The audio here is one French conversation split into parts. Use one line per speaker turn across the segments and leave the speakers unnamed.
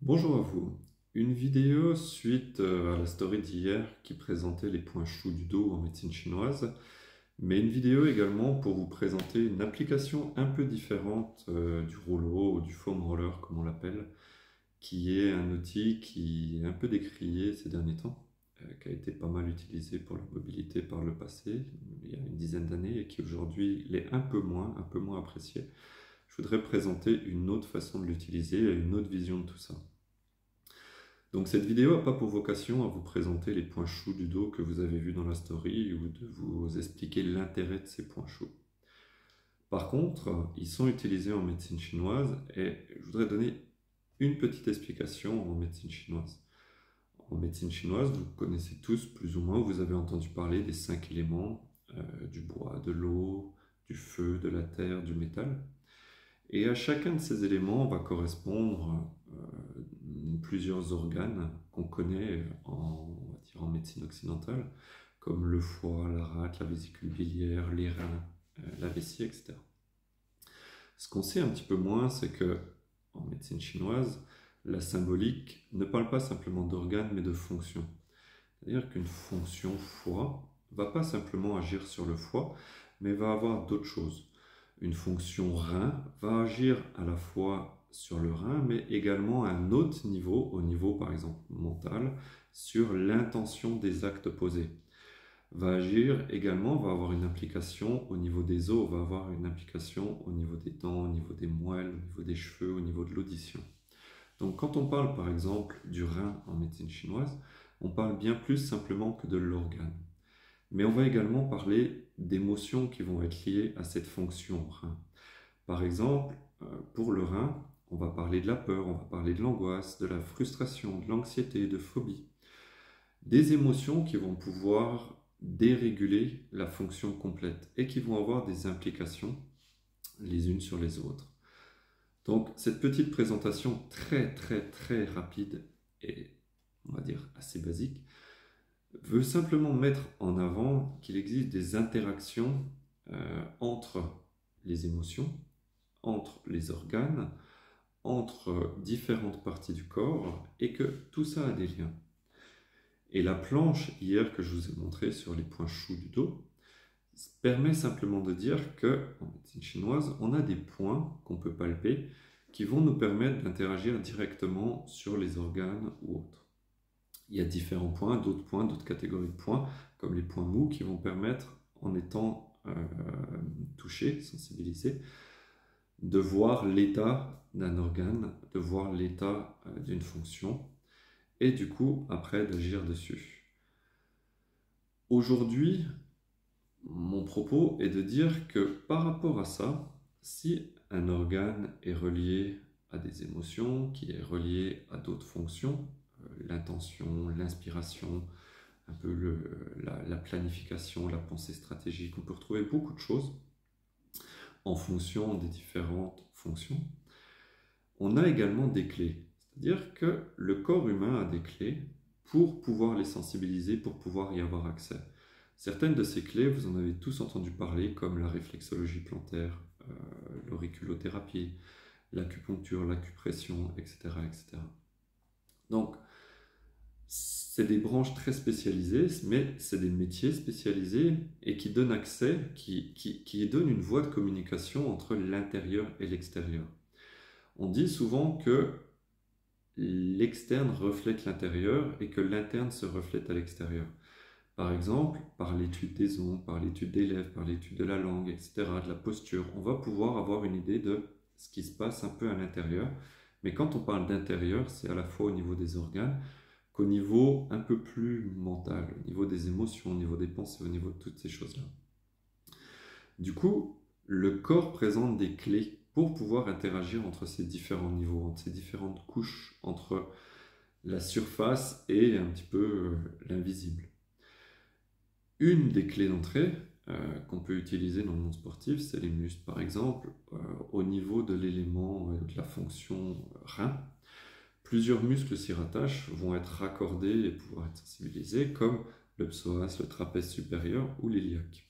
Bonjour à vous. Une vidéo suite à la story d'hier qui présentait les points choux du dos en médecine chinoise, mais une vidéo également pour vous présenter une application un peu différente du rouleau ou du foam roller comme on l'appelle, qui est un outil qui est un peu décrié ces derniers temps, qui a été pas mal utilisé pour la mobilité par le passé, il y a une dizaine d'années, et qui aujourd'hui l'est un peu moins apprécié. Je voudrais présenter une autre façon de l'utiliser et une autre vision de tout ça. Donc cette vidéo n'a pas pour vocation à vous présenter les points choux du dos que vous avez vus dans la story ou de vous expliquer l'intérêt de ces points choux. Par contre, ils sont utilisés en médecine chinoise et je voudrais donner une petite explication en médecine chinoise. En médecine chinoise, vous connaissez tous plus ou moins, vous avez entendu parler des 5 éléments, du bois, de l'eau, du feu, de la terre, du métal. Et à chacun de ces éléments va correspondre plusieurs organes qu'on connaît on va dire en médecine occidentale, comme le foie, la rate, la vésicule biliaire, les reins, la vessie, etc. Ce qu'on sait un petit peu moins, c'est que en médecine chinoise, la symbolique ne parle pas simplement d'organes, mais de fonctions. C'est-à-dire qu'une fonction foie ne va pas simplement agir sur le foie, mais va avoir d'autres choses. Une fonction rein va agir à la fois sur le rein, mais également à un autre niveau, au niveau par exemple mental, sur l'intention des actes posés. Va agir également, va avoir une implication au niveau des os, va avoir une implication au niveau des dents, au niveau des moelles, au niveau des cheveux, au niveau de l'audition. Donc quand on parle par exemple du rein en médecine chinoise, on parle bien plus simplement que de l'organe. Mais on va également parler d'émotions qui vont être liées à cette fonction rein. Par exemple, pour le rein, on va parler de la peur, on va parler de l'angoisse, de la frustration, de l'anxiété, de phobie. Des émotions qui vont pouvoir déréguler la fonction complète et qui vont avoir des implications les unes sur les autres. Donc cette petite présentation très rapide et on va dire assez basique veut simplement mettre en avant qu'il existe des interactions entre les émotions, entre les organes, entre différentes parties du corps et que tout ça a des liens. Et la planche hier que je vous ai montrée sur les points choux du dos permet simplement de dire qu'en médecine chinoise, on a des points qu'on peut palper qui vont nous permettre d'interagir directement sur les organes ou autres. Il y a différents points, d'autres catégories de points, comme les points mous, qui vont permettre, en étant touchés, sensibilisés, de voir l'état d'un organe, de voir l'état d'une fonction, et du coup, après, d'agir dessus. Aujourd'hui, mon propos est de dire que par rapport à ça, si un organe est relié à des émotions, qui est relié à d'autres fonctions, l'intention, l'inspiration, un peu la planification, la pensée stratégique, on peut retrouver beaucoup de choses en fonction des différentes fonctions. On a également des clés, c'est-à-dire que le corps humain a des clés pour pouvoir les sensibiliser, pour pouvoir y avoir accès. Certaines de ces clés, vous en avez tous entendu parler, comme la réflexologie plantaire, l'auriculothérapie, l'acupuncture, l'acupression, etc., etc. Donc, c'est des branches très spécialisées, mais c'est des métiers spécialisés et qui donnent accès, qui donnent une voie de communication entre l'intérieur et l'extérieur. On dit souvent que l'externe reflète l'intérieur et que l'interne se reflète à l'extérieur. Par exemple, par l'étude des ongles, par l'étude des lèvres, par l'étude de la langue, etc., de la posture, on va pouvoir avoir une idée de ce qui se passe un peu à l'intérieur. Mais quand on parle d'intérieur, c'est à la fois au niveau des organes qu'au niveau un peu plus mental, au niveau des émotions, au niveau des pensées, au niveau de toutes ces choses-là. Du coup, le corps présente des clés pour pouvoir interagir entre ces différents niveaux, entre ces différentes couches, entre la surface et un petit peu l'invisible. Une des clés d'entrée qu'on peut utiliser dans le monde sportif, c'est les muscles. Par exemple, au niveau de l'élément de la fonction rein, plusieurs muscles s'y rattachent, vont être raccordés et pouvoir être sensibilisés, comme le psoas, le trapèze supérieur ou l'iliaque.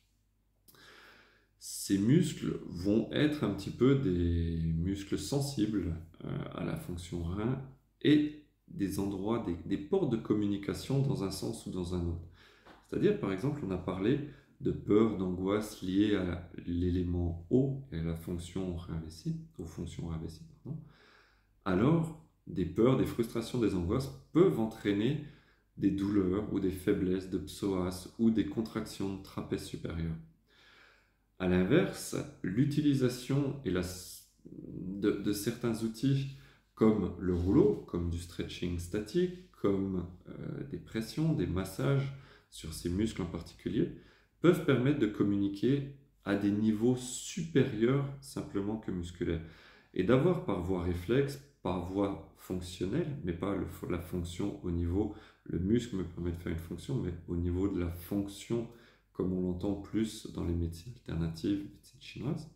Ces muscles vont être un petit peu des muscles sensibles à la fonction rein et des endroits, des portes de communication dans un sens ou dans un autre. C'est-à-dire, par exemple, on a parlé de peur, d'angoisse liée à l'élément eau et à la fonction réinvestie, aux fonctions réinvesties, pardon. Alors, des peurs, des frustrations, des angoisses peuvent entraîner des douleurs ou des faiblesses de psoas ou des contractions de trapèze supérieur. À l'inverse, l'utilisation de certains outils comme le rouleau, comme du stretching statique, comme des pressions, des massages sur ces muscles en particulier, peuvent permettre de communiquer à des niveaux supérieurs simplement que musculaires et d'avoir par voie réflexe, par voie fonctionnelle, mais pas la fonction au niveau, le muscle me permet de faire une fonction, mais au niveau de la fonction comme on l'entend plus dans les médecines alternatives, médecine chinoise,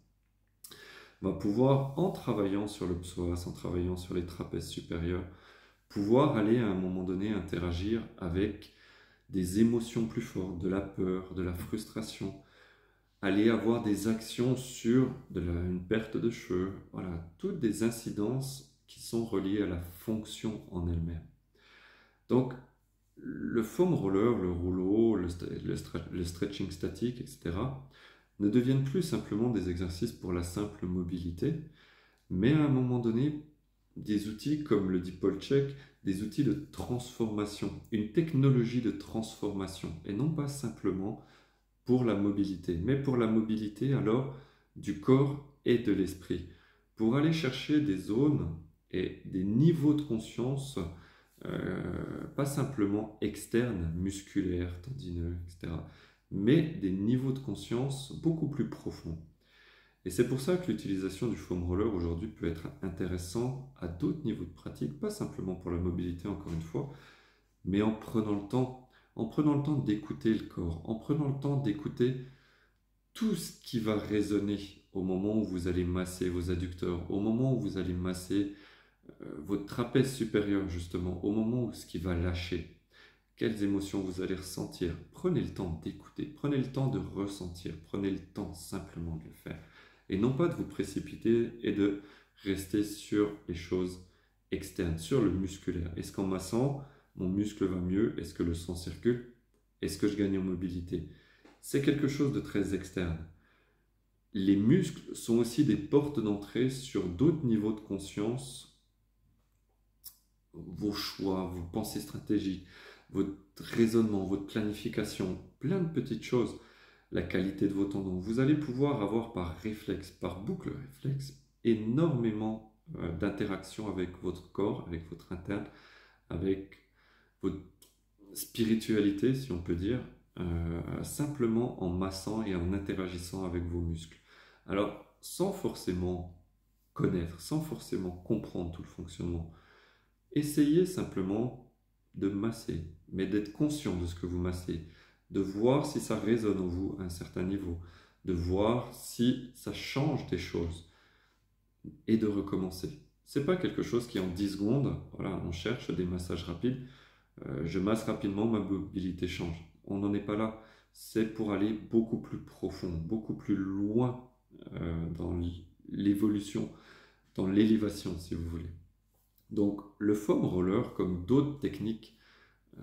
va pouvoir, en travaillant sur le psoas, en travaillant sur les trapèzes supérieurs, pouvoir aller à un moment donné interagir avec des émotions plus fortes, de la peur, de la frustration, aller avoir des actions sur une perte de cheveux, voilà, toutes des incidences qui sont reliées à la fonction en elle-même. Donc, le foam roller, le rouleau, le stretching statique, etc., ne deviennent plus simplement des exercices pour la simple mobilité, mais à un moment donné, des outils comme le deep ball check, des outils de transformation, une technologie de transformation, et non pas simplement pour la mobilité, mais pour la mobilité alors du corps et de l'esprit, pour aller chercher des zones et des niveaux de conscience pas simplement externes, musculaires, tendineux, etc., mais des niveaux de conscience beaucoup plus profonds. Et c'est pour ça que l'utilisation du foam roller aujourd'hui peut être intéressant à d'autres niveaux de pratique, pas simplement pour la mobilité encore une fois, mais en prenant le temps d'écouter le corps, en prenant le temps d'écouter tout ce qui va résonner au moment où vous allez masser vos adducteurs, au moment où vous allez masser votre trapèze supérieur justement, au moment où ce qui va lâcher, quelles émotions vous allez ressentir. Prenez le temps d'écouter, prenez le temps de ressentir, prenez le temps simplement de le faire. Et non pas de vous précipiter et de rester sur les choses externes, sur le musculaire. Est-ce qu'en massant, mon muscle va mieux? Est-ce que le sang circule? Est-ce que je gagne en mobilité? C'est quelque chose de très externe. Les muscles sont aussi des portes d'entrée sur d'autres niveaux de conscience, vos choix, vos pensées stratégiques, votre raisonnement, votre planification, plein de petites choses, la qualité de vos tendons. Vous allez pouvoir avoir par réflexe, par boucle réflexe, énormément d'interactions avec votre corps, avec votre interne, avec votre spiritualité, si on peut dire, simplement en massant et en interagissant avec vos muscles. Alors, sans forcément connaître, sans forcément comprendre tout le fonctionnement, essayez simplement de masser, mais d'être conscient de ce que vous massez, de voir si ça résonne en vous à un certain niveau, de voir si ça change des choses et de recommencer. C'est pas quelque chose qui en 10 secondes, voilà, on cherche des massages rapides, je masse rapidement, ma mobilité change. On n'en est pas là. C'est pour aller beaucoup plus profond, beaucoup plus loin dans l'évolution, dans l'élévation si vous voulez. Donc le foam roller, comme d'autres techniques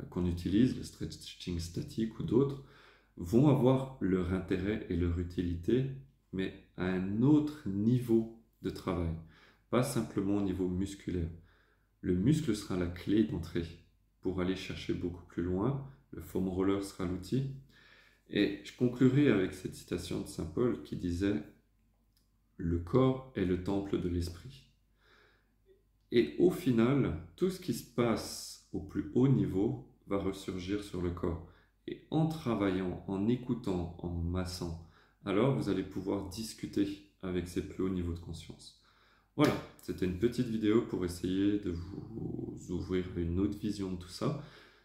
qu'on utilise, le stretching statique ou d'autres, vont avoir leur intérêt et leur utilité, mais à un autre niveau de travail, pas simplement au niveau musculaire. Le muscle sera la clé d'entrée pour aller chercher beaucoup plus loin, le foam roller sera l'outil. Et je conclurai avec cette citation de Saint Paul qui disait « Le corps est le temple de l'esprit ». Et au final, tout ce qui se passe au plus haut niveau va ressurgir sur le corps. Et en travaillant, en écoutant, en massant, alors vous allez pouvoir discuter avec ces plus hauts niveaux de conscience. Voilà, c'était une petite vidéo pour essayer de vous ouvrir une autre vision de tout ça.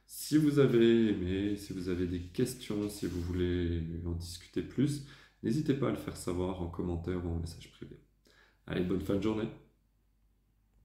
Si vous avez aimé, si vous avez des questions, si vous voulez en discuter plus, n'hésitez pas à le faire savoir en commentaire ou en message privé. Allez, bonne fin de journée!